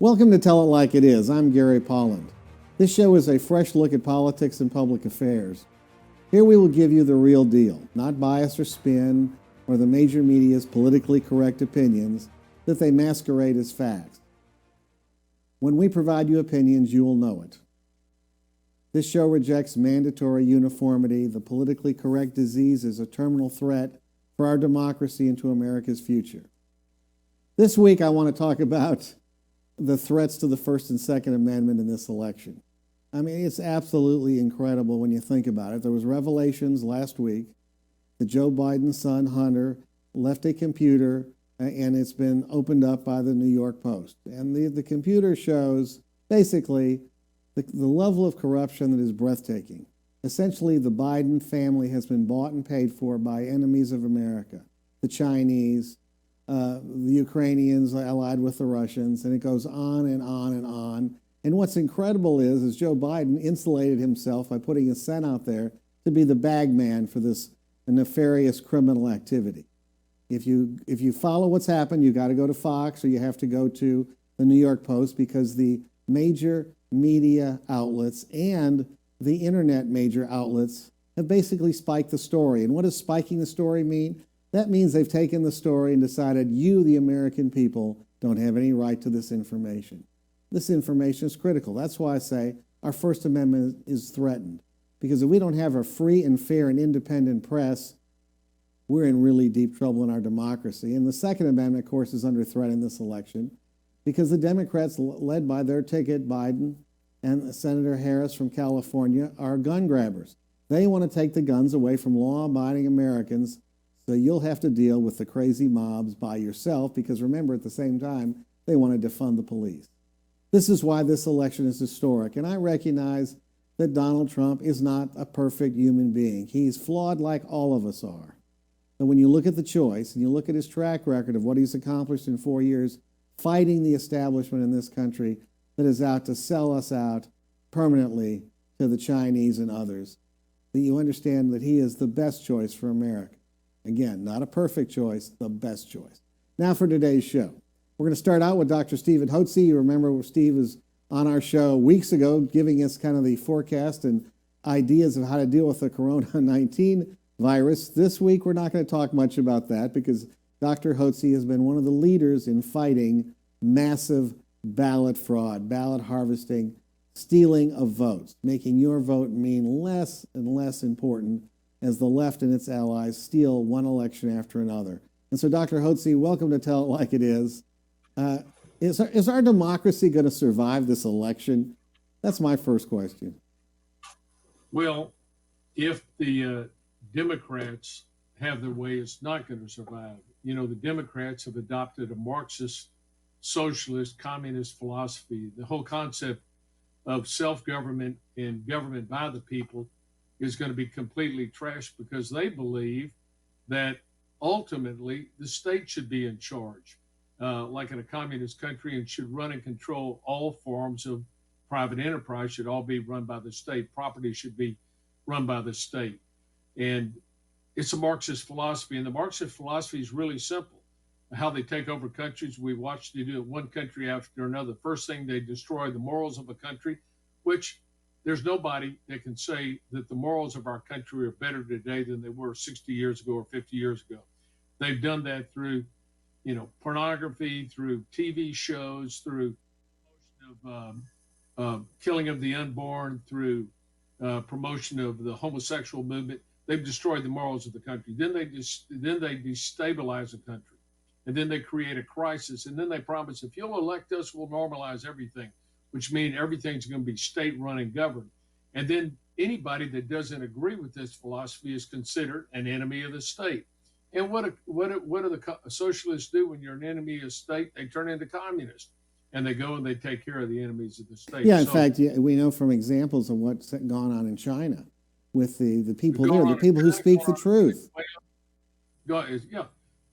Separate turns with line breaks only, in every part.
Welcome to Tell It Like It Is. I'm Gary Polland. This show is a fresh look at politics and public affairs. Here we will give you the real deal, not bias or spin, or the major media's politically correct opinions that they masquerade as facts. When we provide you opinions, you will know it. This show rejects mandatory uniformity. The politically correct disease is a terminal threat for our democracy and to America's future. This week, I want to talk about the threats to the First and Second Amendment in this election. I mean, it's absolutely incredible when you think about it. There was revelations last week that Joe Biden's son, Hunter, left a computer, and it's been opened up by the New York Post. And the computer shows basically the level of corruption that is breathtaking. Essentially, the Biden family has been bought and paid for by enemies of America, the Chinese, the Ukrainians allied with the Russians, and it goes on and on and on. And what's incredible is Joe Biden insulated himself by putting his son out there to be the bag man for this nefarious criminal activity. If you follow what's happened, you got to go to Fox or you have to go to the New York Post, because the major media outlets and the internet major outlets have basically spiked the story. And what does spiking the story mean? That means they've taken the story and decided you, the American people, don't have any right to this information. This information is critical. That's why I say our First Amendment is threatened. Because if we don't have a free and fair and independent press, we're in really deep trouble in our democracy. And the Second Amendment, of course, is under threat in this election because the Democrats, led by their ticket, Biden, and Senator Harris from California, are gun grabbers. They want to take the guns away from law-abiding Americans, so you'll have to deal with the crazy mobs by yourself, because remember, at the same time, they want to defund the police. This is why this election is historic, and I recognize that Donald Trump is not a perfect human being. He's flawed like all of us are. But when you look at the choice, and you look at his track record of what he's accomplished in 4 years, fighting the establishment in this country that is out to sell us out permanently to the Chinese and others, that you understand that he is the best choice for America. Again, not a perfect choice, the best choice. Now for today's show. We're going to start out with Dr. Stephen Hutze. You remember Steve was on our show weeks ago giving us kind of the forecast and ideas of how to deal with the Corona-19 virus. This week, we're not going to talk much about that because Dr. Hotze has been one of the leaders in fighting massive ballot fraud, ballot harvesting, stealing of votes, making your vote mean less and less important as the left and its allies steal one election after another. And so, Dr. Hotze, welcome to Tell It Like It Is. Is our democracy going to survive this election? That's my first question.
Well, if the Democrats have their way, it's not going to survive. You know, the Democrats have adopted a Marxist, socialist, communist philosophy. The whole concept of self-government and government by the people is going to be completely trashed because they believe that ultimately the state should be in charge, like in a communist country, and should run and control all forms of private enterprise, should all be run by the state. Property should be run by the state. And it's a Marxist philosophy. And the Marxist philosophy is really simple. How they take over countries, we watched they do it one country after another. First thing, they destroy the morals of a country, which there's nobody that can say that the morals of our country are better today than they were 60 years ago or 50 years ago. They've done that through, pornography, through TV shows, through killing of the unborn, through promotion of the homosexual movement. They've destroyed the morals of the country. Then they destabilize the country, and then they create a crisis, and then they promise, if you'll elect us, we'll normalize everything, which means everything's going to be state-run and governed. And then anybody that doesn't agree with this philosophy is considered an enemy of the state. And what do the socialists do when you're an enemy of the state? They turn into communists, and they go and they take care of the enemies of the state.
Yeah, in fact, we know from examples of what's gone on in China with the people there, the people who speak the truth.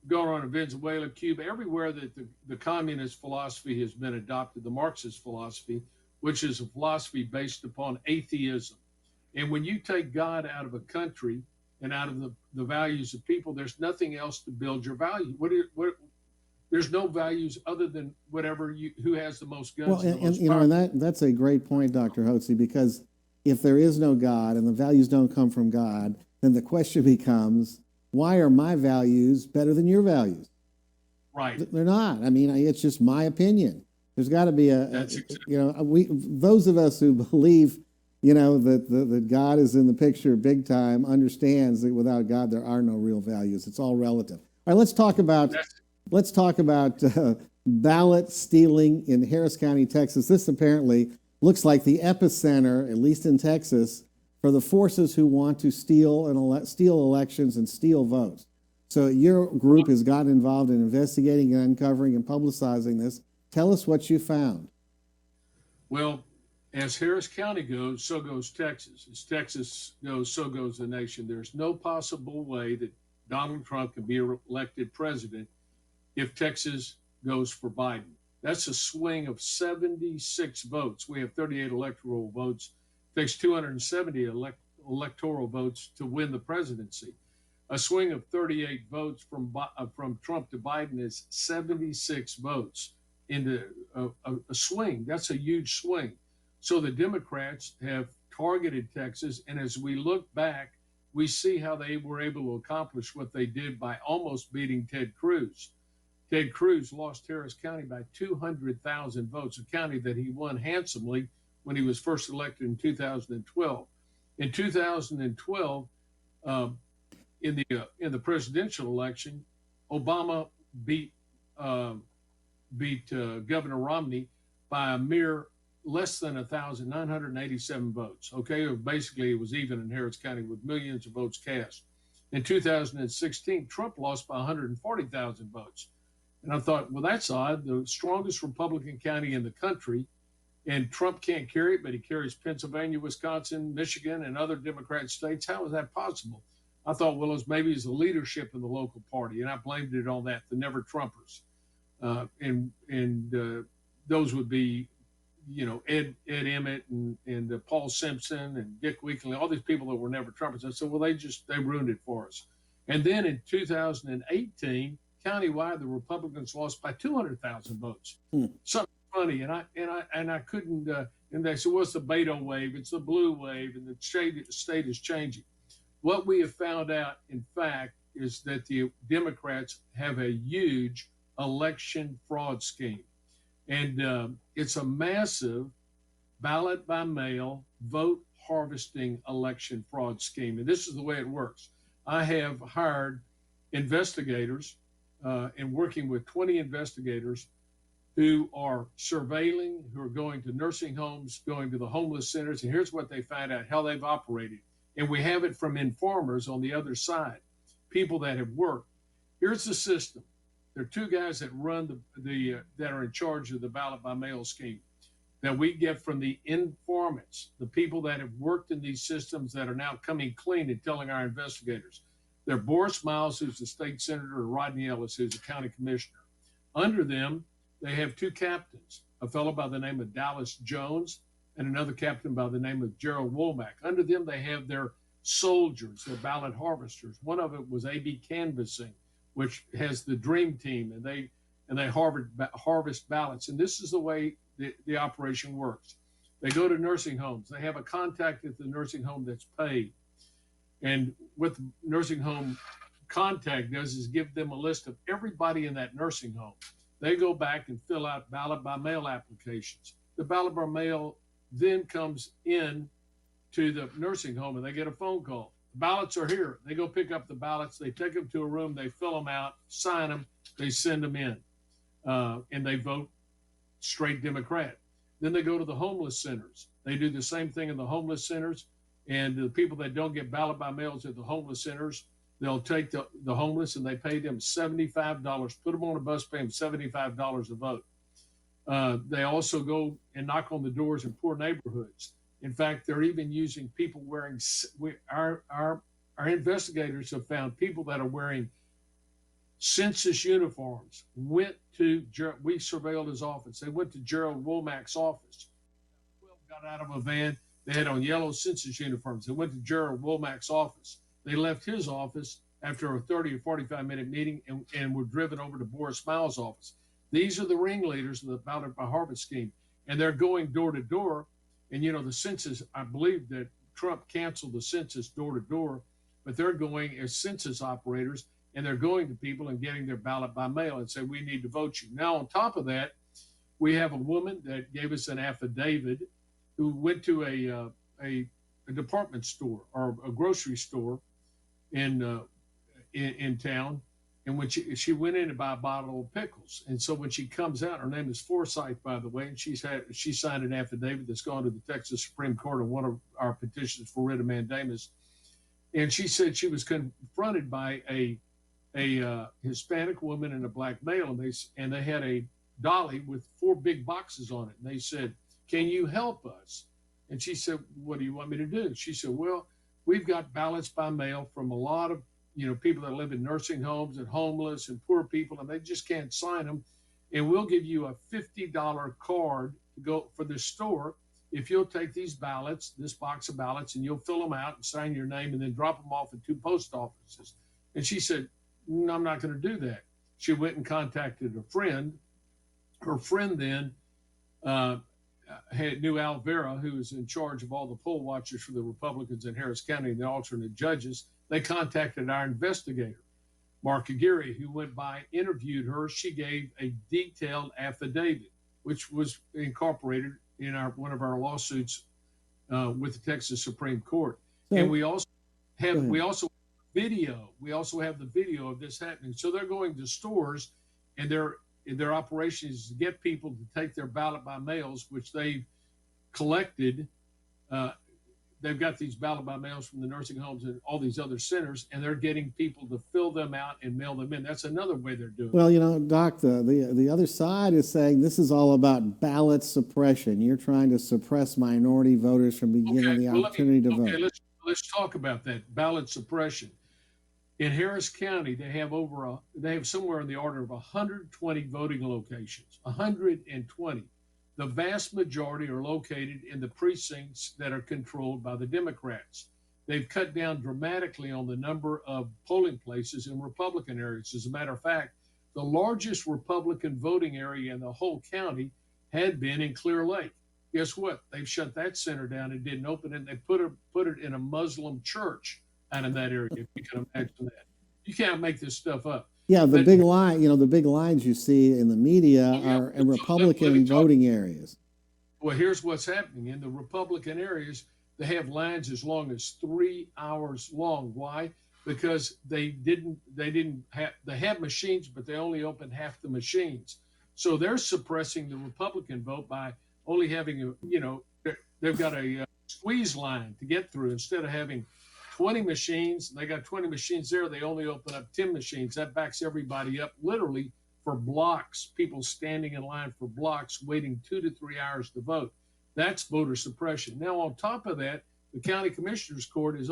Going on in Venezuela, Cuba, everywhere that the communist philosophy has been adopted, the Marxist philosophy, which is a philosophy based upon atheism. And when you take God out of a country and out of the values of people, there's nothing else to build your value. There's no values other than who has the most guns.
Well,
and the
and
most
you know,
power.
and that's a great point, Dr. Hotze, because if there is no God and the values don't come from God, then the question becomes, why are my values better than your values?
Right.
They're not. I mean, it's just my opinion. There's got to be
That's exactly.
those of us who believe, that God is in the picture big time, understands that without God there are no real values. It's all relative. All right, let's talk about ballot stealing in Harris County, Texas. This apparently looks like the epicenter, at least in Texas, for the forces who want to steal elections and steal votes. So your group has gotten involved in investigating and uncovering and publicizing this. Tell us what you found.
Well, as Harris County goes, so goes Texas. As Texas goes, so goes the nation. There's no possible way that Donald Trump can be elected president if Texas goes for Biden. That's a swing of 76 votes. We have 38 electoral votes. It takes 270 electoral votes to win the presidency. A swing of 38 votes from Trump to Biden is 76 votes into a swing. That's a huge swing. So the Democrats have targeted Texas, and as we look back, we see how they were able to accomplish what they did by almost beating Ted Cruz. Ted Cruz lost Harris County by 200,000 votes, a county that he won handsomely when he was first elected in 2012. In 2012, in the presidential election, Obama beat Governor Romney by a mere less than 987 votes. Okay, basically it was even in Harris County with millions of votes cast. In 2016, Trump lost by 140,000 votes. And I thought, well, that's odd. The strongest Republican county in the country, and Trump can't carry it, but he carries Pennsylvania, Wisconsin, Michigan, and other Democrat states. How is that possible? I thought, well, maybe it's the leadership in the local party, and I blamed it on that, the Never Trumpers. Those would be, Ed Emmett and Paul Simpson and Dick Weekly, all these people that were Never Trumpers. I said, well, they ruined it for us. And then in 2018, countywide, the Republicans lost by 200,000 votes. Something funny, and I couldn't. And they said, "What's the Beto wave? It's the blue wave, and the state is changing." What we have found out, in fact, is that the Democrats have a huge election fraud scheme, and it's a massive ballot by mail vote harvesting election fraud scheme. And this is the way it works. I have hired investigators and working with 20 investigators who are surveilling, who are going to nursing homes, going to the homeless centers. And here's what they find out, how they've operated. And we have it from informers on the other side, people that have worked. Here's the system. There are two guys that run that are in charge of the ballot by mail scheme that we get from the informants, the people that have worked in these systems that are now coming clean and telling our investigators. They're Boris Miles, who's the state senator, and Rodney Ellis, who's the county commissioner. Under them, they have two captains, a fellow by the name of Dallas Jones and another captain by the name of Gerald Womack. Under them, they have their soldiers, their ballot harvesters. One of it was A.B. Canvassing, which has the dream team, and they harvest ballots. And this is the way the operation works. They go to nursing homes. They have a contact at the nursing home that's paid. And what the nursing home contact does is give them a list of everybody in that nursing home. They go back and fill out ballot by mail applications. The ballot by mail then comes in to the nursing home and they get a phone call. The ballots are here. They go pick up the ballots. They take them to a room. They fill them out, sign them. They send them in, and they vote straight Democrat. Then they go to the homeless centers. They do the same thing in the homeless centers. And the people that don't get ballot by mails at the homeless centers, they'll take the homeless and they pay them $75, put them on a bus, pay them $75 a vote. They also go and knock on the doors in poor neighborhoods. In fact, they're even using people wearing, our investigators have found people that are wearing census uniforms, we surveilled his office. They went to Gerald Womack's office, got out of a van. They had on yellow census uniforms. They went to Gerald Womack's office. They left his office after a 30 or 45-minute meeting and were driven over to Boris Miles' office. These are the ringleaders of the Ballot by Harvard scheme. And they're going door to door. And, the census, I believe that Trump canceled the census door to door, but they're going as census operators, and they're going to people and getting their ballot by mail and say, we need to vote you. Now, on top of that, we have a woman that gave us an affidavit who went to a department store or a grocery store in town. And when she went in to buy a bottle of pickles. And so when she comes out, her name is Forsyth, by the way, and she signed an affidavit that's gone to the Texas Supreme Court on one of our petitions for writ of mandamus. And she said she was confronted by a Hispanic woman and a black male, and they had a dolly with 4 big boxes on it. And they said, can you help us? And she said, what do you want me to do? She said, well, we've got ballots by mail from a lot of people that live in nursing homes and homeless and poor people, and they just can't sign them. And we'll give you a $50 card to go for the store if you'll take these ballots, this box of ballots, and you'll fill them out and sign your name and then drop them off at 2 post offices. And she said, no, I'm not going to do that. She went and contacted a friend. Her friend then knew Al Vera, who was in charge of all the poll watchers for the Republicans in Harris County and the alternate judges. They contacted our investigator, Mark Aguirre, who went by, interviewed her. She gave a detailed affidavit, which was incorporated in one of our lawsuits with the Texas Supreme Court.
So,
and we also have video. We also have the video of this happening. So they're going to stores, and their operation is to get people to take their ballot by mails, which they've collected. They've got these ballot by mails from the nursing homes and all these other centers, and they're getting people to fill them out and mail them in. That's another way they're doing it.
Well, Doc, the other side is saying this is all about ballot suppression. You're trying to suppress minority voters from being given the opportunity to vote.
Okay, let's talk about that, ballot suppression. In Harris County, they have somewhere in the order of 120 voting locations, 120. The vast majority are located in the precincts that are controlled by the Democrats. They've cut down dramatically on the number of polling places in Republican areas. As a matter of fact, the largest Republican voting area in the whole county had been in Clear Lake. Guess what? They've shut that center down and didn't open it. And they put it in a Muslim church out in that area, if you can imagine that. You can't make this stuff up.
Yeah, the big lines you see in the media are in Republican voting areas.
Well, here's what's happening. In the Republican areas, they have lines as long as 3 hours long. Why? Because they have machines, but they only open half the machines. So they're suppressing the Republican vote by only having they've got a squeeze line to get through. Instead of having 20 machines, they got 20 machines there, they only open up 10 machines. That backs everybody up literally for blocks, people standing in line for blocks, waiting 2 to 3 hours to vote. That's voter suppression. Now, on top of that, the county commissioner's court is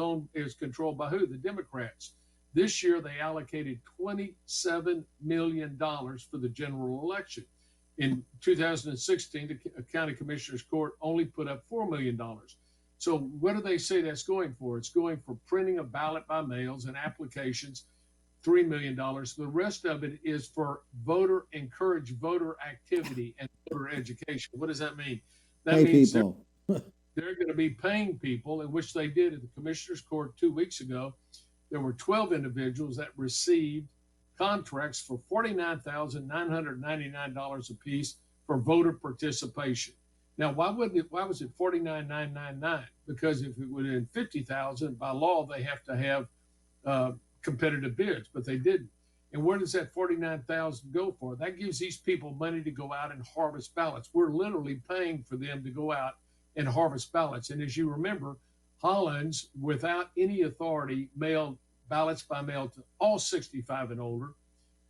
controlled by who? The Democrats. This year, they allocated $27 million for the general election. In 2016, the county commissioner's court only put up $4 million. So what do they say that's going for? It's going for printing of ballot by mails and applications, $3 million. The rest of it is for encourage voter activity and voter education. What does that mean? That means
people.
They're going to be paying people, in which they did at the commissioner's court 2 weeks ago. There were 12 individuals that received contracts for $49,999 apiece for voter participation. Now, why was it $49,999? Because if it would have been $50,000, by law they have to have competitive bids, but they didn't. And where does that $49,000 go for? That gives these people money to go out and harvest ballots. We're literally paying for them to go out and harvest ballots. And as you remember, Hollins, without any authority, mailed ballots by mail to all 65 and older.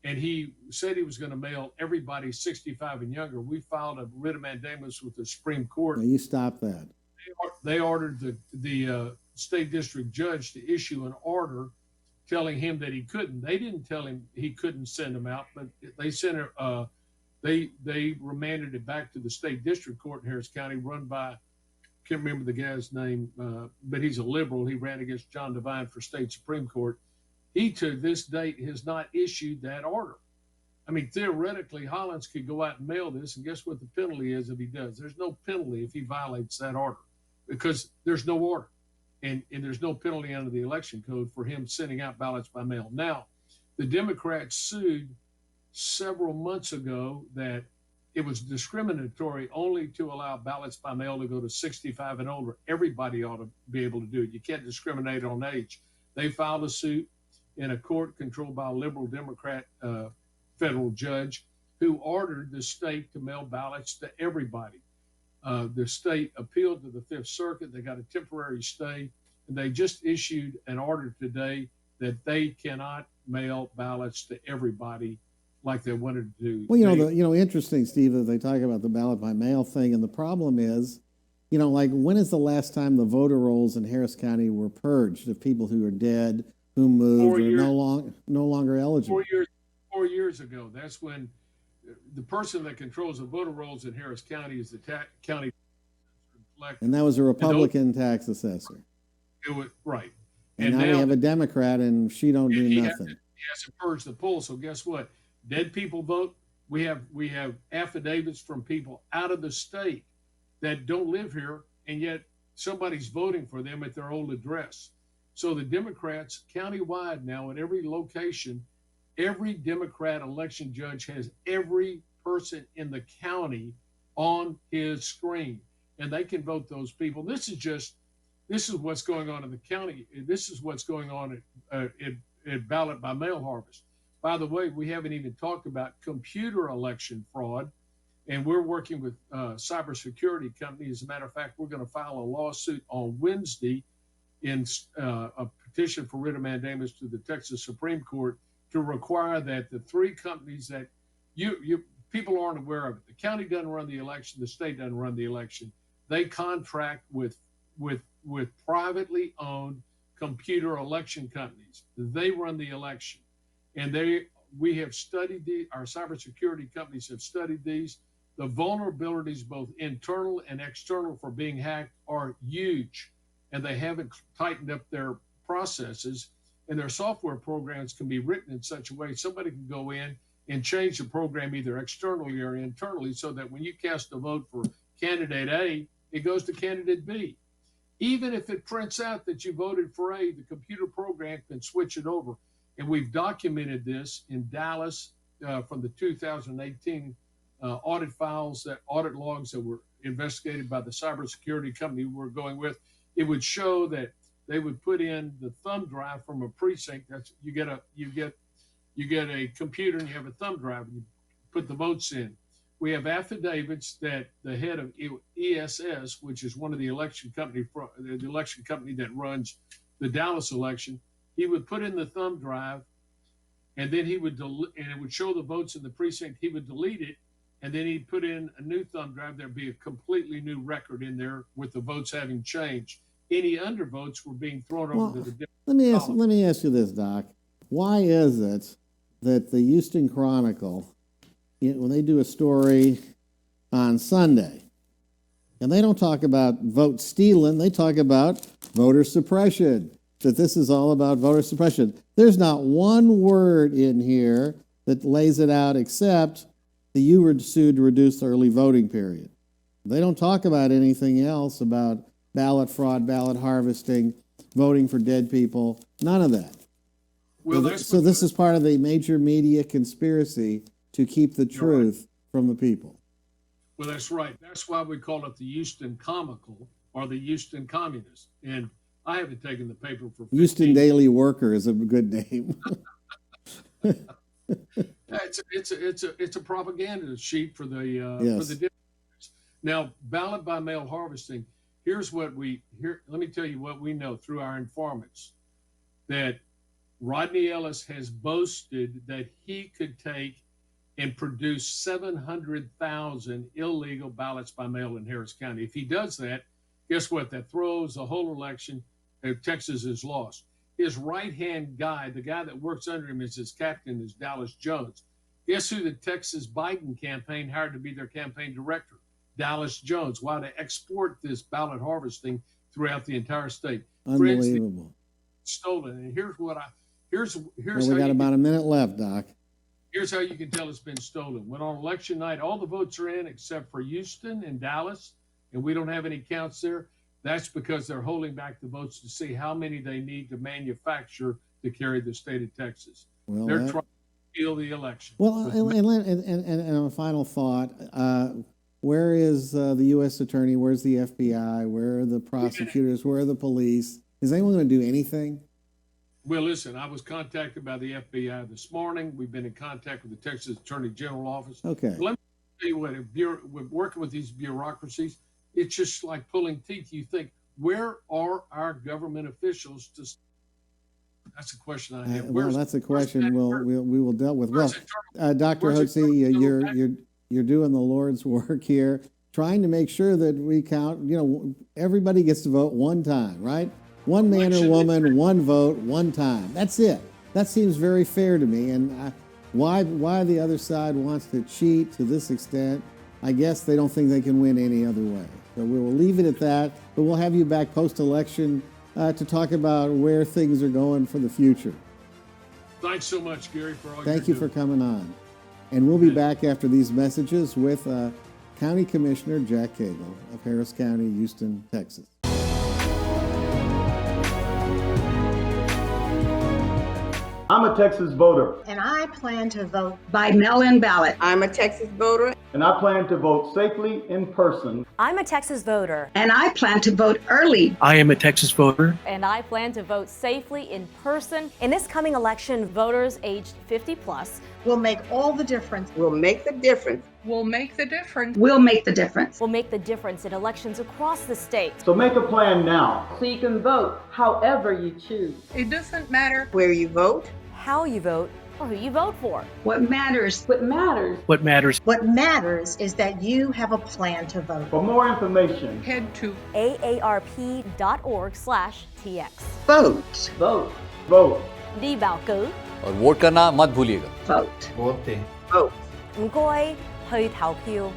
And he said he was going to mail everybody 65 and younger. We filed a writ of mandamus with the Supreme Court.
Now you stop that.
They ordered the state district judge to issue an order telling him that he couldn't. They didn't tell him he couldn't send them out, but they sent they remanded it back to the state district court in Harris County, run by, can't remember the guy's name, but he's a liberal. He ran against John Devine for state Supreme Court. He, to this date, has not issued that order. I mean, theoretically, Hollins could go out and mail this, and guess what the penalty is if he does? There's no penalty if he violates that order because there's no order. And there's no penalty under the election code for him sending out ballots by mail. Now, the Democrats sued several months ago that it was discriminatory only to allow ballots by mail to go to 65 and older. Everybody ought to be able to do it. You can't discriminate on age. They filed a suit in a court controlled by a liberal Democrat federal judge who ordered the state to mail ballots to everybody. The state appealed to the Fifth Circuit. They got a temporary stay, and they just issued an order today that they cannot mail ballots to everybody like they wanted to do.
Well, interesting, Steve, that they talk about the ballot by mail thing, and the problem is, like when is the last time the voter rolls in Harris County were purged of people who are dead, who moved, or no longer eligible?
4 years ago. That's when the person that controls the voter rolls in Harris County is the county collector.
And that was a Republican tax assessor.
It was right.
And now we have a Democrat, and she don't do nothing.
He has to purge the polls. So guess what? Dead people vote. We have affidavits from people out of the state that don't live here, and yet somebody's voting for them at their old address. So the Democrats countywide now at every location, every Democrat election judge has every person in the county on his screen, and they can vote those people. This is what's going on in the county. This is what's going on at ballot by mail harvest. By the way, we haven't even talked about computer election fraud, and we're working with cybersecurity companies. As a matter of fact, we're going to file a lawsuit on Wednesday in a petition for writ of mandamus to the Texas Supreme Court to require that the three companies that people aren't aware of it. The county doesn't run the election. The state doesn't run the election. They contract with privately owned computer election companies. They run the election. And we have studied our cybersecurity companies have studied these. The vulnerabilities, both internal and external, for being hacked are huge, and they haven't tightened up their processes. And their software programs can be written in such a way somebody can go in and change the program either externally or internally, so that when you cast a vote for candidate A, it goes to candidate B. Even if it prints out that you voted for A, the computer program can switch it over. And we've documented this in Dallas from the 2018 audit logs that were investigated by the cybersecurity company we're going with. It would show that they would put in the thumb drive from a precinct. That's you get a computer and you have a thumb drive and you put the votes in. We have affidavits that the head of ESS, which is one of the election company that runs the Dallas election, he would put in the thumb drive, and then he would and it would show the votes in the precinct. He would delete it, and then he'd put in a new thumb drive. There'd be a completely new record in there with the votes having changed. Any undervotes were being thrown over to the different columns.
Let me ask you this, Doc. Why is it that the Houston Chronicle, when they do a story on Sunday, and they don't talk about vote stealing, they talk about voter suppression, that this is all about voter suppression? There's not one word in here that lays it out except that you were sued to reduce the early voting period. They don't talk about anything else about ballot fraud, ballot harvesting, voting for dead people, none of that.
Well,
so this is part of the major media conspiracy to keep the truth from the people.
Well, that's right. That's why we call it the Houston Comical or the Houston Communist. And I haven't taken the paper for 15
Houston Daily Worker is a good name.
It's a propaganda sheet for the Democrats. Now, ballot by mail harvesting. Let me tell you what we know through our informants, that Rodney Ellis has boasted that he could take and produce 700,000 illegal ballots by mail in Harris County. If he does that, guess what? That throws the whole election. Texas is lost. His right-hand guy, the guy that works under him as his captain, is Dallas Jones. Guess who the Texas Biden campaign hired to be their campaign director? Dallas Jones. Why? To export this ballot harvesting throughout the entire state.
Unbelievable.
Stolen. And here's Here's
Well,
here's
we
how
got
you
about a minute left, Doc.
here's how you can tell it's been stolen. When on election night, all the votes are in except for Houston and Dallas, and we don't have any counts there. That's because they're holding back the votes to see how many they need to manufacture to carry the state of Texas.
Well,
They're trying to steal the election.
well, and a final thought. Where is the U.S. Attorney? Where's the FBI? Where are the prosecutors? Where are the police? Is anyone going to do anything?
Well, listen, I was contacted by the FBI this morning. We've been in contact with the Texas Attorney General Office.
Okay.
Let me tell you what, we're working with these bureaucracies. It's just like pulling teeth. You think, where are our government officials to? That's a question I have.
Well, that's a question we will deal with. Well, Dr. Hutze, you're doing the Lord's work here, trying to make sure that we count. You know, everybody gets to vote one time, right? One man or woman, one vote, one time. That's it. That seems very fair to me. And why the other side wants to cheat to this extent, I guess they don't think they can win any other way. So we will leave it at that, but we'll have you back post-election to talk about where things are going for the future.
Thanks so much, Gary, for all
Thank you for coming on. And we'll be back after these messages with County Commissioner Jack Cagle of Harris County, Houston, Texas.
I'm a Texas voter,
And I plan to vote
by mail-in ballot.
I'm a Texas voter.
and I plan to vote safely in person.
I'm a Texas voter.
And I plan to vote early.
I am a Texas voter.
And I plan to vote safely in person. In this coming election, voters aged 50 plus
will make all the difference.
Will make the difference.
Will make the difference. Will make the difference.
will make the difference in elections across the state.
So make a plan now.
So you can vote however you choose.
It doesn't matter
Where you vote.
How you vote or who you vote for.
what matters.
What matters.
What matters?
What matters is that you have a plan to vote.
For more information,
Head to
aarp.org/tx.
Vote.
Vote.
vote.
Đi bầu cử.
और vote करना मत भूलिएगा।
vote.
Vote.
Vote.
唔該，去投票。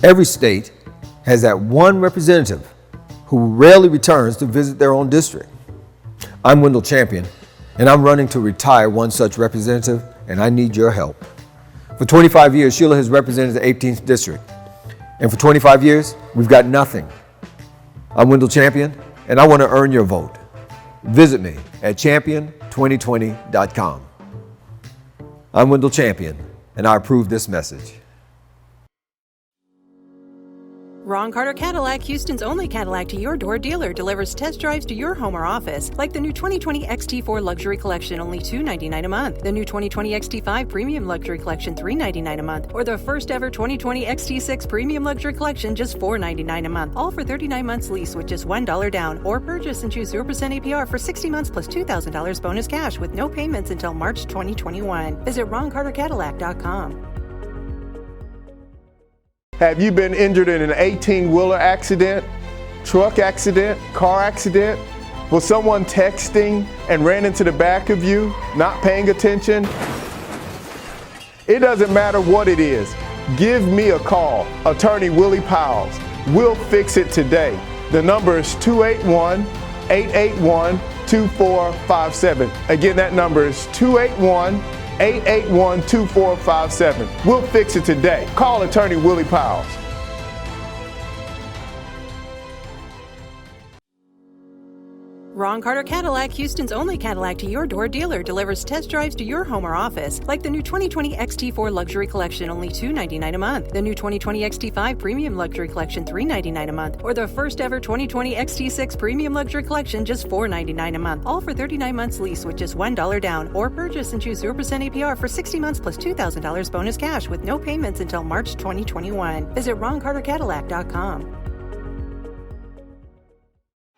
Every state has that one representative who rarely returns to visit their own district. I'm Wendell Champion, and I'm running to retire one such representative, and I need your help. For 25 years, Sheila has represented the 18th district, and for 25 years, we've got nothing. I'm Wendell Champion, and I want to earn your vote. Visit me at champion2020.com. I'm Wendell Champion, and I approve this message.
Ron Carter Cadillac, Houston's only Cadillac to your door dealer, delivers test drives to your home or office, like the new 2020 XT4 Luxury Collection, only $299 a month. The new 2020 XT5 Premium Luxury Collection, $399 a month. Or the first ever 2020 XT6 Premium Luxury Collection, just $499 a month. All for 39 months lease with just $1 down. Or purchase and choose 0% APR for 60 months plus $2,000 bonus cash with no payments until March 2021. Visit RonCarterCadillac.com.
Have you been injured in an 18-wheeler accident, truck accident, car accident? Was someone texting and ran into the back of you, not paying attention? It doesn't matter what it is. Give me a call, Attorney Willie Powles. We'll fix it today. The number is 281-881-2457. Again, that number is 281-881-2457. We'll fix it today. Call Attorney Willie Powles.
Ron Carter Cadillac, Houston's only Cadillac to your door dealer, delivers test drives to your home or office, like the new 2020 XT4 Luxury Collection, only $299 a month. The new 2020 XT5 Premium Luxury Collection, $399 a month. Or the first ever 2020 XT6 Premium Luxury Collection, just $499 a month. All for 39 months lease with just $1 down. Or purchase and choose 0% APR for 60 months plus $2,000 bonus cash with no payments until March 2021. Visit RonCarterCadillac.com.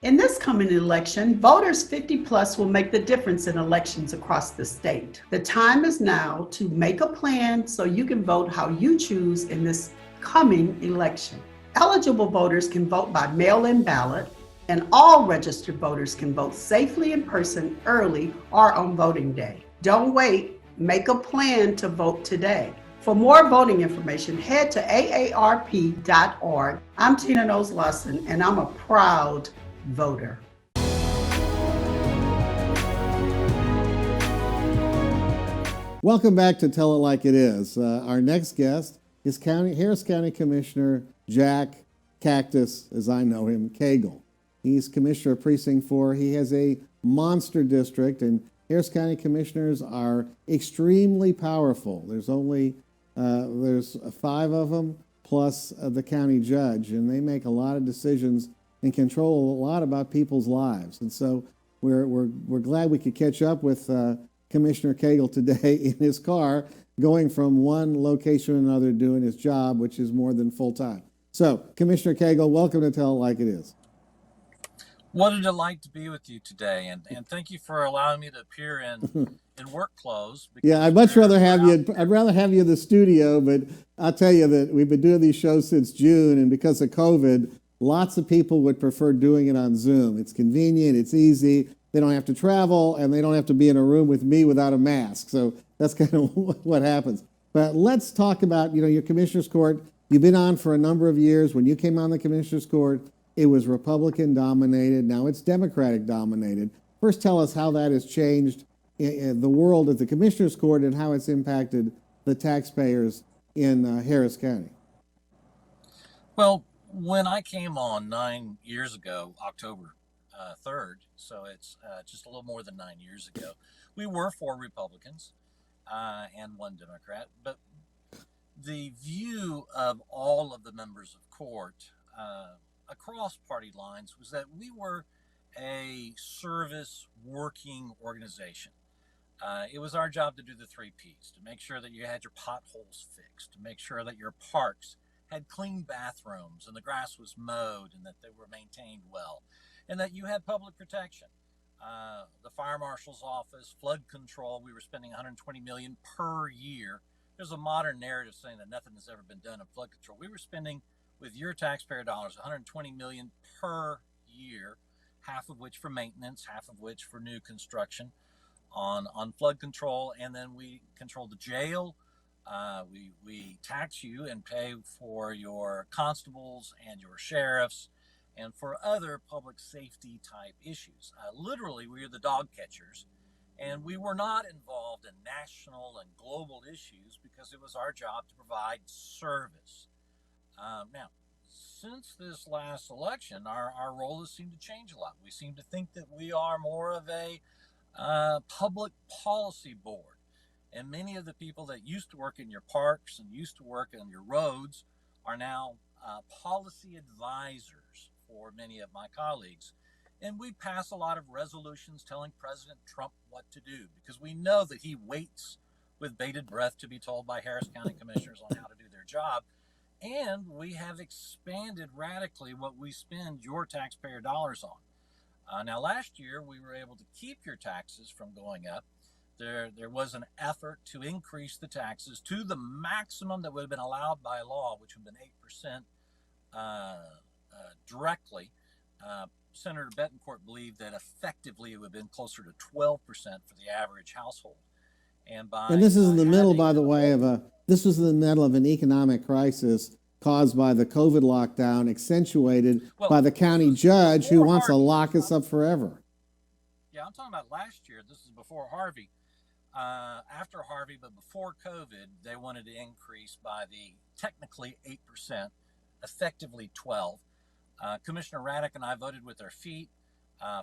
In this coming election, voters 50 plus will make the difference in elections across the state. The time is now to make a plan so you can vote how you choose in this coming election. Eligible voters can vote by mail-in ballot, and all registered voters can vote safely in person early or on voting day. Don't wait, make a plan to vote today. For more voting information, head to aarp.org. I'm Tina Knowles-Lawson, and I'm a proud voter.
Welcome back to Tell It Like It Is. Our next guest is Harris County Commissioner Jack Cactus, as I know him, Cagle. He's Commissioner of Precinct 4. He has a monster district, and Harris County Commissioners are extremely powerful. There's only there's 5 of them plus the county judge, and they make a lot of decisions and control a lot about people's lives. And so we're glad we could catch up with Commissioner Cagle today in his car, going from one location to another, doing his job, which is more than full time. So, Commissioner Cagle, welcome to Tell It Like It Is.
What a delight to be with you today, and thank you for allowing me to appear in work clothes.
Yeah, I'd much rather have you. I'd rather have you in the studio, but I'll tell you that we've been doing these shows since June, and because of COVID, lots of people would prefer doing it on Zoom. It's convenient, it's easy. They don't have to travel, and they don't have to be in a room with me without a mask. So that's kind of what happens. But let's talk about, your Commissioner's Court. You've been on for a number of years. When you came on the Commissioner's Court, it was Republican dominated. Now it's Democratic dominated. First, tell us how that has changed in the world at the Commissioner's Court and how it's impacted the taxpayers in Harris County.
Well, when I came on 9 years ago, October 3rd, so it's just a little more than 9 years ago, we were 4 Republicans and 1 Democrat, but the view of all of the members of court across party lines was that we were a service working organization. It was our job to do the 3 Ps, to make sure that you had your potholes fixed, to make sure that your parks had clean bathrooms and the grass was mowed and that they were maintained well, and that you had public protection. The fire marshal's office, flood control, we were spending $120 million per year. There's a modern narrative saying that nothing has ever been done in flood control. We were spending, with your taxpayer dollars, $120 million per year, half of which for maintenance, half of which for new construction on flood control. And then we control the jail. We tax you and pay for your constables and your sheriffs and for other public safety type issues. Literally, we are the dog catchers, and we were not involved in national and global issues because it was our job to provide service. Now, since this last election, our role has seemed to change a lot. We seem to think that we are more of a public policy board, and many of the people that used to work in your parks and used to work on your roads are now policy advisors for many of my colleagues. And we pass a lot of resolutions telling President Trump what to do because we know that he waits with bated breath to be told by Harris County commissioners on how to do their job. And we have expanded radically what we spend your taxpayer dollars on. Now, last year, we were able to keep your taxes from going up. There was an effort to increase the taxes to the maximum that would have been allowed by law, which would have been 8% directly. Senator Betancourt believed that effectively it would have been closer to 12% for the average household. And
this is in the middle, by the way, this was in the middle of an economic crisis caused by the COVID lockdown, accentuated by the county judge who wants to lock us up forever.
Yeah, I'm talking about last year. This is before Harvey. After Harvey, but before COVID, they wanted to increase by the technically 8%, effectively 12%. Commissioner Raddick and I voted with our feet,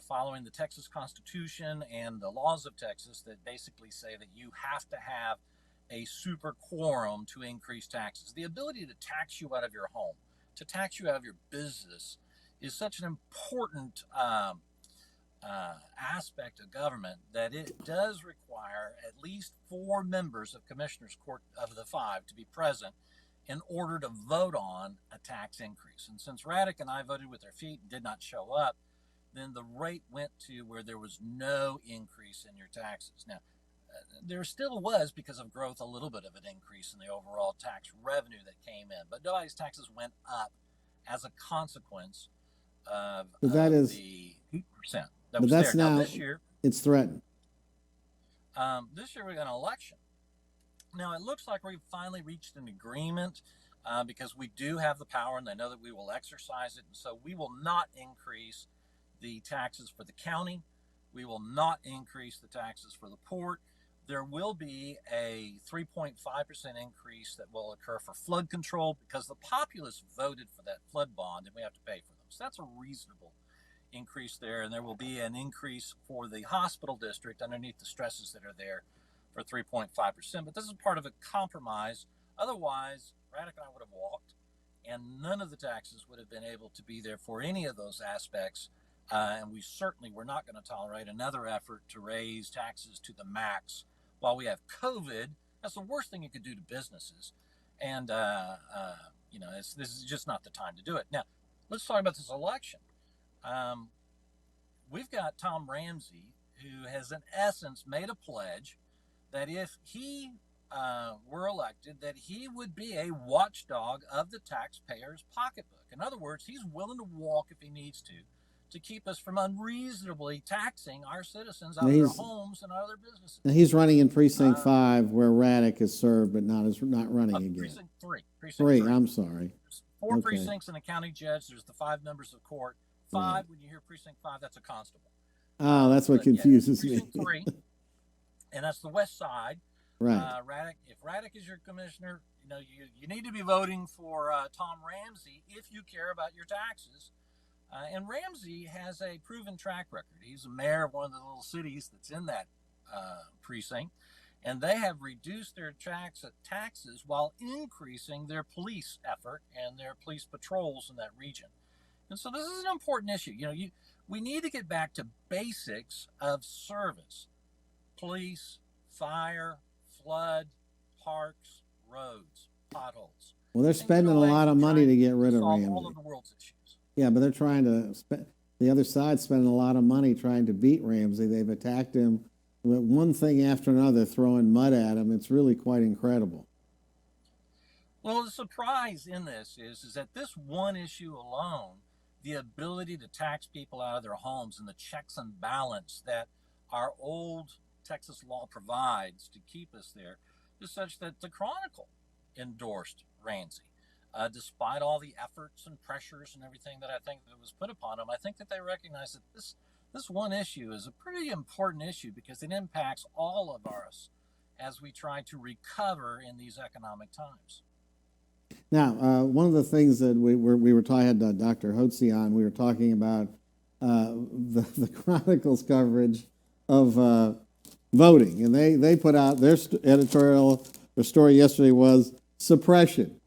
following the Texas Constitution and the laws of Texas that basically say that you have to have a super quorum to increase taxes. The ability to tax you out of your home, to tax you out of your business, is such an important aspect of government that it does require at least 4 members of Commissioner's Court of the 5 to be present in order to vote on a tax increase. And since Raddick and I voted with our feet and did not show up, then the rate went to where there was no increase in your taxes. Now, there still was, because of growth, a little bit of an increase in the overall tax revenue that came in, but nobody's taxes went up as a consequence of the 8% that was there. Now, this year,
it's threatened.
This year we got an election, Now, it looks like we've finally reached an agreement because we do have the power and they know that we will exercise it. And so we will not increase the taxes for the county. We will not increase the taxes for the port. There will be a 3.5% increase that will occur for flood control because the populace voted for that flood bond and we have to pay for them. So that's a reasonable increase there. And there will be an increase for the hospital district underneath the stresses that are there for 3.5%. But this is part of a compromise. Otherwise, Radek and I would have walked, and none of the taxes would have been able to be there for any of those aspects. And we certainly were not going to tolerate another effort to raise taxes to the max while we have COVID. That's the worst thing you could do to businesses. And, this is just not the time to do it. Now, let's talk about this election. We've got Tom Ramsey, who has in essence made a pledge that if he were elected, that he would be a watchdog of the taxpayer's pocketbook. In other words, he's willing to walk if he needs to keep us from unreasonably taxing our citizens out of their homes and out of their businesses.
Now he's running in Precinct 5, where Radek has served, but not running again.
Precinct 3.
Three, I'm sorry.
There's 4 precincts and a county judge. There's the 5 members of court. 5, when you hear Precinct 5, that's a constable.
Oh, that's what confuses me.
Precinct 3, and that's the west side.
Right.
If Radek is your commissioner, you need to be voting for Tom Ramsey if you care about your taxes. And Ramsey has a proven track record. He's a mayor of one of the little cities that's in that precinct, and they have reduced their taxes while increasing their police effort and their police patrols in that region. And so this is an important issue. We need to get back to basics of service: police, fire, flood, parks, roads, potholes.
Well, they're spending a lot of money to get rid of Ramsey.
All of the world's issues.
Yeah, but they're trying to the other side's spending a lot of money trying to beat Ramsey. They've attacked him with one thing after another, throwing mud at him. It's really quite incredible.
Well, the surprise in this is that this one issue alone, the ability to tax people out of their homes and the checks and balance that our old Texas law provides to keep us there, is such that the Chronicle endorsed Ramsey. Despite all the efforts and pressures and everything that I think that was put upon them, I think that they recognize that this one issue is a pretty important issue because it impacts all of us as we try to recover in these economic times.
Now, one of the things that we were talking, had Dr. Hotze on, we were talking about the Chronicle's coverage of voting, and they put out their editorial. Their story yesterday was suppression.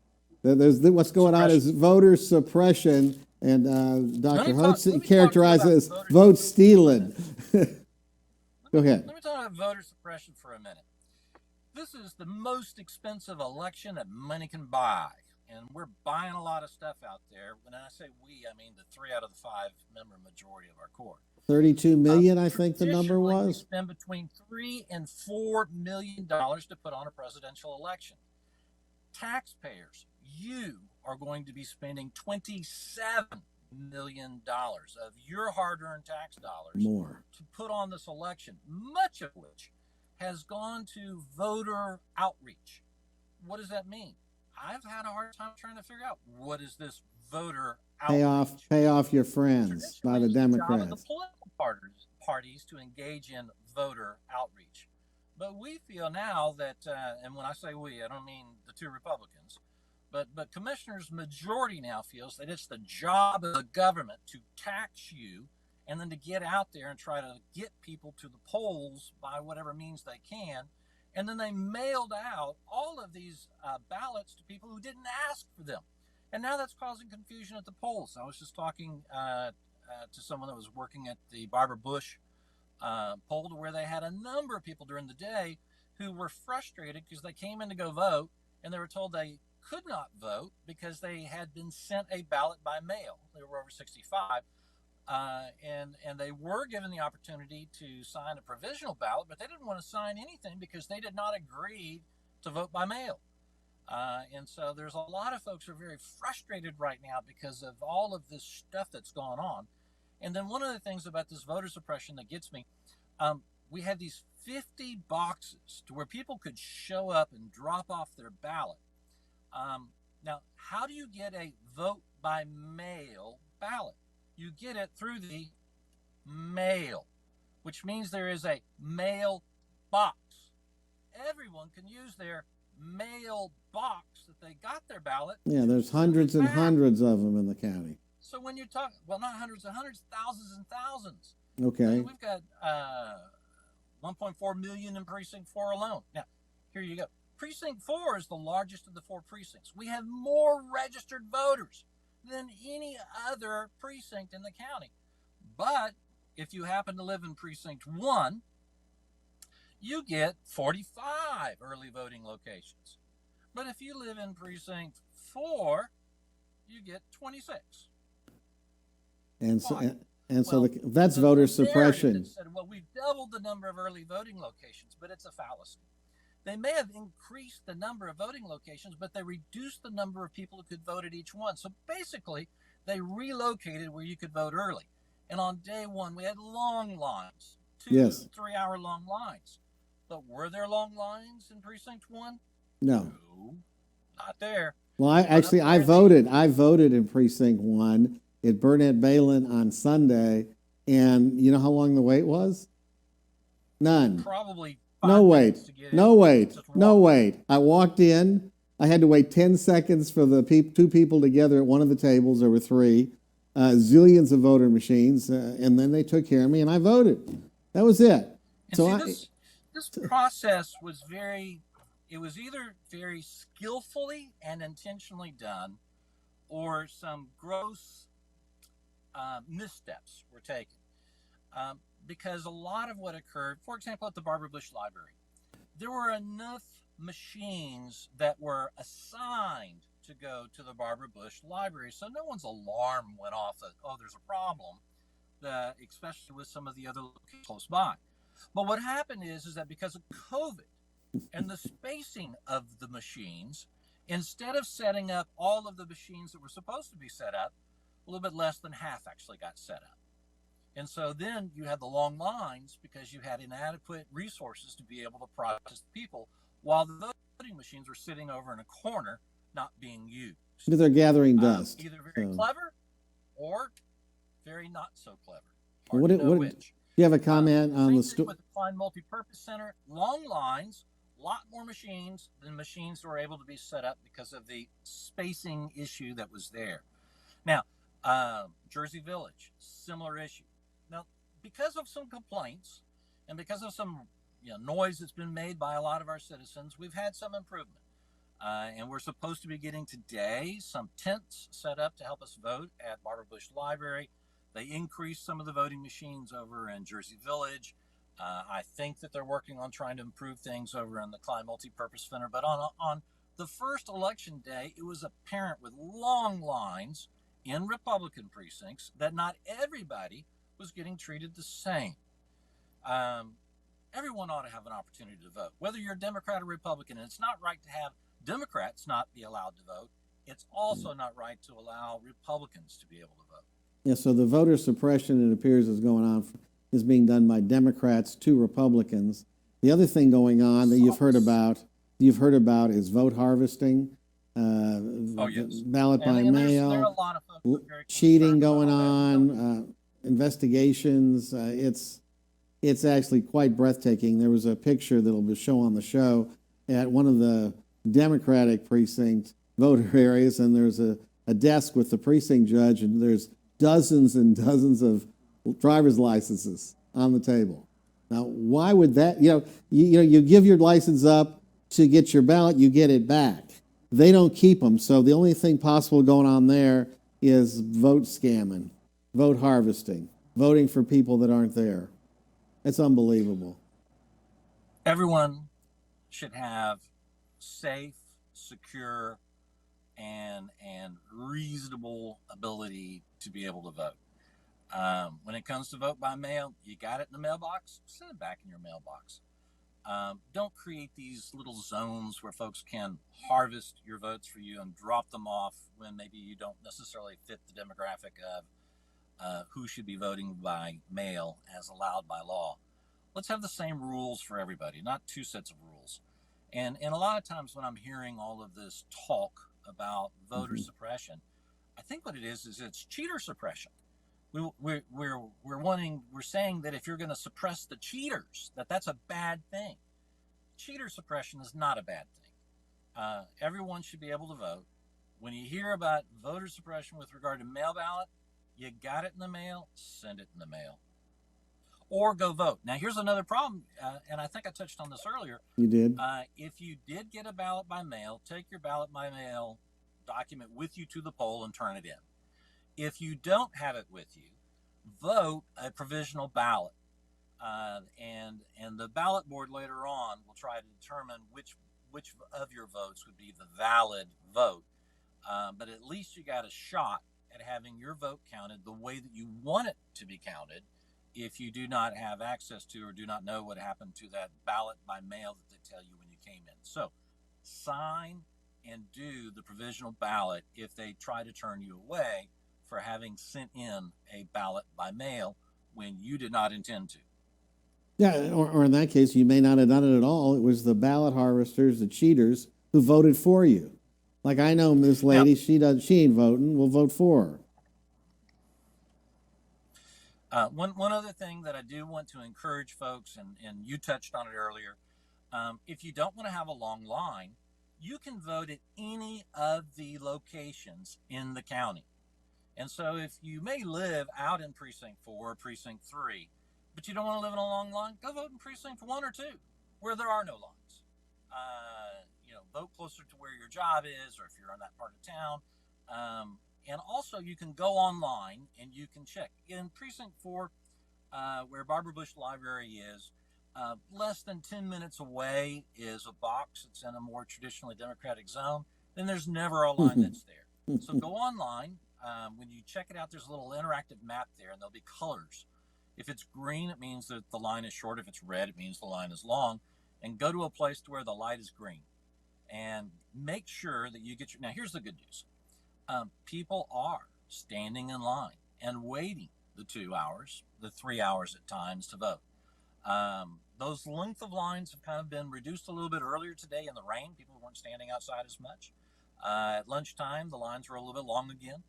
What's going on is voter suppression, and Dr. Hotze characterized it as vote stealing. Go ahead.
Let me talk about voter suppression for a minute. This is the most expensive election that money can buy, and we're buying a lot of stuff out there. When I say we, I mean the 3 out of the 5 member majority of our court.
32 million, I think the number was.
We spend between $3 and $4 million to put on a presidential election. Taxpayers, you are going to be spending $27 million of your hard-earned tax dollars to put on this election, much of which has gone to voter outreach. What does that mean? I've had a hard time trying to figure out what is this voter outreach.
Pay off your friends by the Democrats.
It's the political parties to engage in voter outreach. But we feel now that, and when I say we, I don't mean the 2 Republicans, but commissioners' majority now feels that it's the job of the government to tax you and then to get out there and try to get people to the polls by whatever means they can. And then they mailed out all of these ballots to people who didn't ask for them. And now that's causing confusion at the polls. I was just talking to someone that was working at the Barbara Bush poll, where they had a number of people during the day who were frustrated because they came in to go vote and they were told they could not vote because they had been sent a ballot by mail. They were over 65. And they were given the opportunity to sign a provisional ballot, but they didn't want to sign anything because they did not agree to vote by mail. And so there's a lot of folks who are very frustrated right now because of all of this stuff that's gone on. And then one of the things about this voter suppression that gets me, we had these 50 boxes to where people could show up and drop off their ballot. Now, how do you get a vote by mail ballot? You get it through the mail, which means there is a mail box. Everyone can use their mail box that they got their ballot.
Yeah, there's hundreds and hundreds of them in the county.
So when you're talking, well, not hundreds and hundreds, thousands and thousands.
Okay.
We've got 1.4 million in Precinct 4 alone. Now, here you go. Precinct 4 is the largest of the 4 precincts. We have more registered voters than any other precinct in the county. But if you happen to live in Precinct 1, you get 45 early voting locations. But if you live in Precinct 4, you get 26.
And so that's voter suppression.
Said, well, we've doubled the number of early voting locations, but it's a fallacy. They may have increased the number of voting locations, but they reduced the number of people who could vote at each one. So basically, they relocated where you could vote early. And on day one, we had long lines, 2 to 3 hour long lines. But were there long lines in Precinct 1?
No,
not there.
Well, I voted. I voted in Precinct 1 at Burnett Balin on Sunday, and you know how long the wait was? None.
Probably.
No wait. No wait. No wait. I walked in. I had to wait 10 seconds for the 2 people together at one of the tables. There were 3. Zillions of voter machines, and then they took care of me, and I voted. That was it.
And this process was it was either very skillfully and intentionally done, or some gross missteps were taken. Because a lot of what occurred, for example, at the Barbara Bush Library, there were enough machines that were assigned to go to the Barbara Bush Library, so no one's alarm went off that, oh, there's a problem, especially with some of the other locations close by. But what happened is that because of COVID and the spacing of the machines, instead of setting up all of the machines that were supposed to be set up, a little bit less than half actually got set up. And so then you had the long lines because you had inadequate resources to be able to process people while the voting machines were sitting over in a corner not being used.
Because they're gathering dust.
Either very clever or very not so clever.
You have a comment on the
story? With the Klein Multipurpose Center, long lines, a lot more machines than machines that were able to be set up because of the spacing issue that was there. Now, Jersey Village, similar issue. Now, because of some complaints and because of some noise that's been made by a lot of our citizens, we've had some improvement. And we're supposed to be getting today some tents set up to help us vote at Barbara Bush Library. They increased some of the voting machines over in Jersey Village. I think that they're working on trying to improve things over in the Klein Multipurpose Center. But on the first election day, it was apparent with long lines in Republican precincts that not everybody was getting treated the same. Everyone ought to have an opportunity to vote, whether you're a Democrat or Republican. And it's not right to have Democrats not be allowed to vote. It's also not right to allow Republicans to be able to vote.
Yeah, so the voter suppression, it appears, is being done by Democrats to Republicans. The other thing going on that you've heard about is vote harvesting, ballot by mail,
there are a lot of folks
cheating going on, investigations. It's actually quite breathtaking. There was a picture that will show on the show at one of the Democratic precinct voter areas, and there's a desk with the precinct judge, and there's dozens and dozens of driver's licenses on the table. Now, why would that? You give your license up to get your ballot, you get it back. They don't keep them, so the only thing possible going on there is vote scamming, vote harvesting, voting for people that aren't there. It's unbelievable.
Everyone should have safe, secure, and reasonable ability to be able to vote. When it comes to vote by mail, you got it in the mailbox, send it back in your mailbox. Don't create these little zones where folks can harvest your votes for you and drop them off when maybe you don't necessarily fit the demographic of who should be voting by mail as allowed by law. let's have the same rules for everybody, not two sets of rules. And a lot of times when I'm hearing all of this talk about voter suppression, I think what it is it's cheater suppression. We're saying that if you're going to suppress the cheaters, that's a bad thing. Cheater suppression is not a bad thing. Everyone should be able to vote. When you hear about voter suppression with regard to mail ballot, you got it in the mail, send it in the mail. Or go vote. Now, here's another problem, and I think I touched on this earlier.
You did?
If you did get a ballot by mail, take your ballot by mail document with you to the poll and turn it in. If you don't have it with you, vote a provisional ballot. And the ballot board later on will try to determine which of your votes would be the valid vote. But at least you got a shot at having your vote counted the way that you want it to be counted if you do not have access to or do not know what happened to that ballot by mail that they tell you when you came in. So sign and do the provisional ballot if they try to turn you away for having sent in a ballot by mail when you did not intend to.
Yeah, or in that case, you may not have done it at all. It was the ballot harvesters, the cheaters, who voted for you. Like I know this lady, she ain't voting. We'll vote for her.
One other thing that I do want to encourage folks, and you touched on it earlier, if you don't want to have a long line, you can vote at any of the locations in the county. And so if you may live out in Precinct 4 or Precinct 3, but you don't want to live in a long line, go vote in Precinct 1 or 2, where there are no lines. Vote closer to where your job is, or if you're in that part of town. And also, you can go online and you can check. In Precinct 4, where Barbara Bush Library is, less than 10 minutes away is a box that's in a more traditionally Democratic zone. Then there's never a line that's there. So go online. When you check it out, there's a little interactive map there, and there'll be colors. If it's green, it means that the line is short. If it's red, it means the line is long. And go to a place to where the light is green. And make sure that you get your... Now, here's the good news. People are standing in line and waiting the 2 hours, the 3 hours at times to vote. Those length of lines have kind of been reduced a little bit earlier today in the rain. People weren't standing outside as much. At lunchtime, the lines were a little bit long again.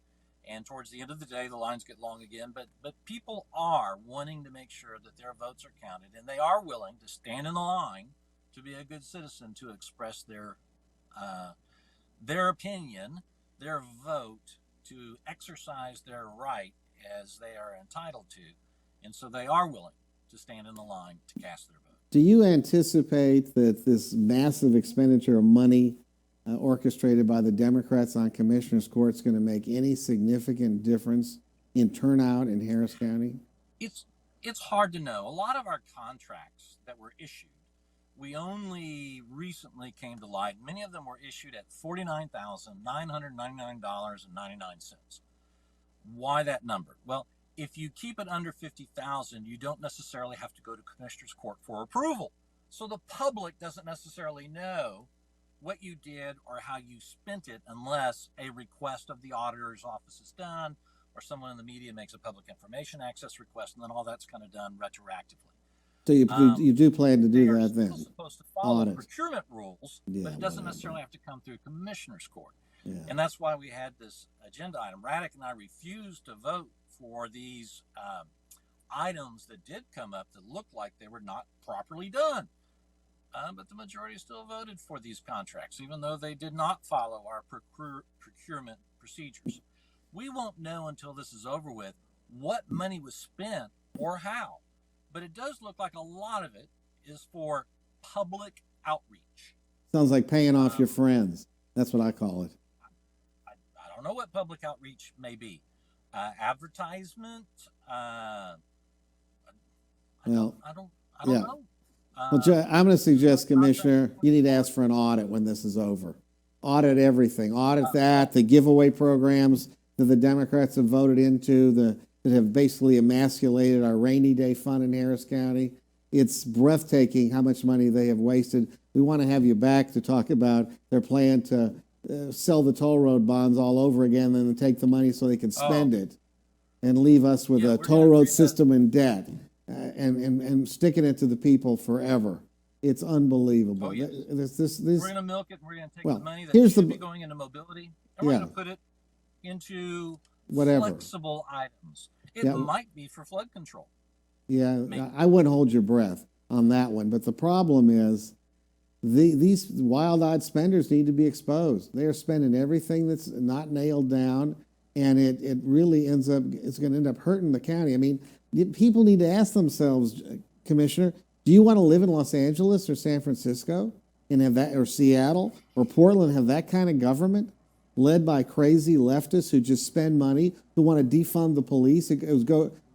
And towards the end of the day, the lines get long again. But people are wanting to make sure that their votes are counted, and they are willing to stand in the line to be a good citizen, to express their opinion, their vote, to exercise their right as they are entitled to. And so they are willing to stand in the line to cast their vote.
Do you anticipate that this massive expenditure of money orchestrated by the Democrats on Commissioners Court is going to make any significant difference in turnout in Harris County?
It's hard to know. A lot of our contracts that were issued, we only recently came to light. Many of them were issued at $49,999.99. Why that number? Well, if you keep it under $50,000, you don't necessarily have to go to Commissioner's Court for approval. So the public doesn't necessarily know what you did or how you spent it unless a request of the auditor's office is done, or someone in the media makes a public information access request, and then all that's kind of done retroactively.
So you do plan to do that then?
You're supposed to follow procurement rules, but it doesn't necessarily have to come through Commissioner's Court.
Yeah.
And that's why we had this agenda item. Raddick and I refused to vote for these items that did come up that looked like they were not properly done. But the majority still voted for these contracts, even though they did not follow our procurement procedures. We won't know until this is over with what money was spent or how. But it does look like a lot of it is for public outreach.
Sounds like paying off your friends. That's what I call it.
I don't know what public outreach may be. Advertisement. I don't know.
Well, I'm going to suggest, Commissioner, you need to ask for an audit when this is over. Audit everything. Audit the giveaway programs that the Democrats have voted into, that have basically emasculated our rainy day fund in Harris County. It's breathtaking how much money they have wasted. We want to have you back to talk about their plan to sell the toll road bonds all over again and then take the money so they can spend it and leave us with a toll road system in debt. and sticking it to the people forever. It's unbelievable.
Oh, yes.
This,
we're going to milk it. We're going to take
well,
the money that
here's
should
the-
be going into mobility, and we're
Yeah.
going to put it into
Whatever.
flexible items. It
Yeah.
might be for flood control.
Yeah,
Maybe.
I wouldn't hold your breath on that one. But the problem is these wild-eyed spenders need to be exposed. They are spending everything that's not nailed down, and it really it's going to end up hurting the county. I mean, people need to ask themselves, Commissioner, do you want to live in Los Angeles or San Francisco and have that, or Seattle or Portland, have that kind of government led by crazy leftists who just spend money, who want to defund the police,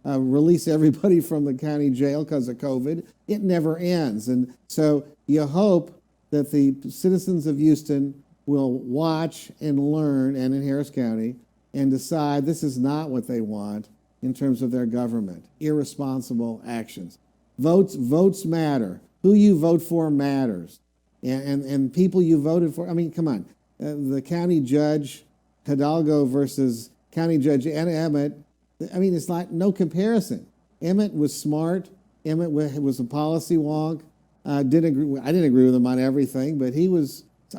release everybody from the county jail because of COVID? It never ends. And so you hope that the citizens of Houston will watch and learn, and in Harris County, and decide this is not what they want in terms of their government. Irresponsible actions. Votes matter. Who you vote for matters. And people you voted for, I mean, come on. The county judge, Hidalgo versus County Judge Emmett, I mean, it's like no comparison. Emmett was smart. Emmett was a policy wonk. I didn't agree with him on everything, but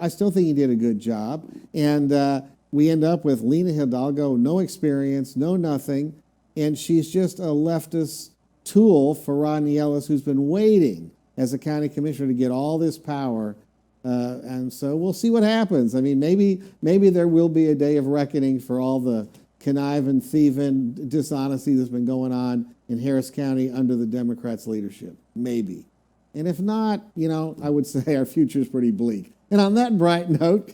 I still think he did a good job. And we end up with Lena Hidalgo, no experience, no nothing, and she's just a leftist tool for Rodney Ellis, who's been waiting as a county commissioner to get all this power. And so we'll see what happens. I mean, maybe there will be a day of reckoning for all the conniving, thieving, dishonesty that's been going on in Harris County under the Democrats' leadership. Maybe. And if not, I would say our future is pretty bleak. And on that bright note,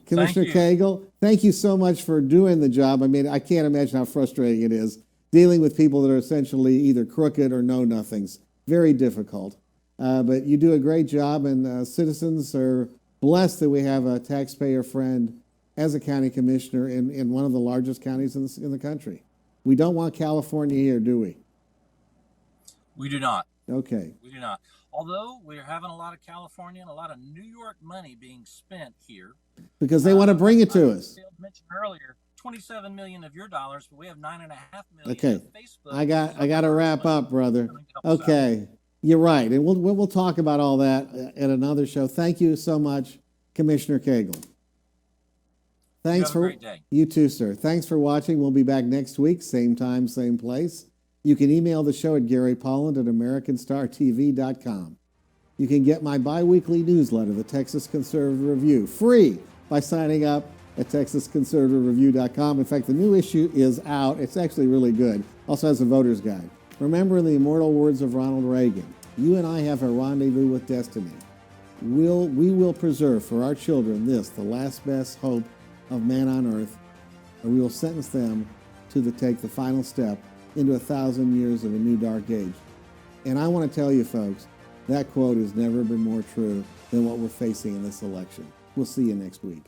Commissioner Cagle, thank you so much for doing the job. I mean, I can't imagine how frustrating it is dealing with people that are essentially either crooked or know-nothings. Very difficult. But you do a great job, and citizens are blessed that we have a taxpayer friend as a county commissioner in one of the largest counties in the country. We don't want California here, do we?
We do not.
Okay.
We do not. Although we're having a lot of California and a lot of New York money being spent here.
Because they want to bring it to us.
I mentioned earlier, 27 million of your dollars, but we have 9.5 million.
Okay.
Of Facebook.
I got to wrap up, brother. Okay. You're right. And we'll talk about all that at another show. Thank you so much, Commissioner Cagle. Thanks
for a great day.
You too, sir. Thanks for watching. We'll be back next week, same time, same place. You can email the show at GaryPolland@AmericanStarTV.com. You can get my bi-weekly newsletter, the Texas Conservative Review, free by signing up at TexasConservativeReview.com. In fact, the new issue is out. It's actually really good. Also has a voter's guide. Remember the immortal words of Ronald Reagan, you and I have a rendezvous with destiny. We will preserve for our children this, the last best hope of man on earth, or we will sentence them to take the final step into 1,000 years of a new dark age. And I want to tell you folks, that quote has never been more true than what we're facing in this election. We'll see you next week.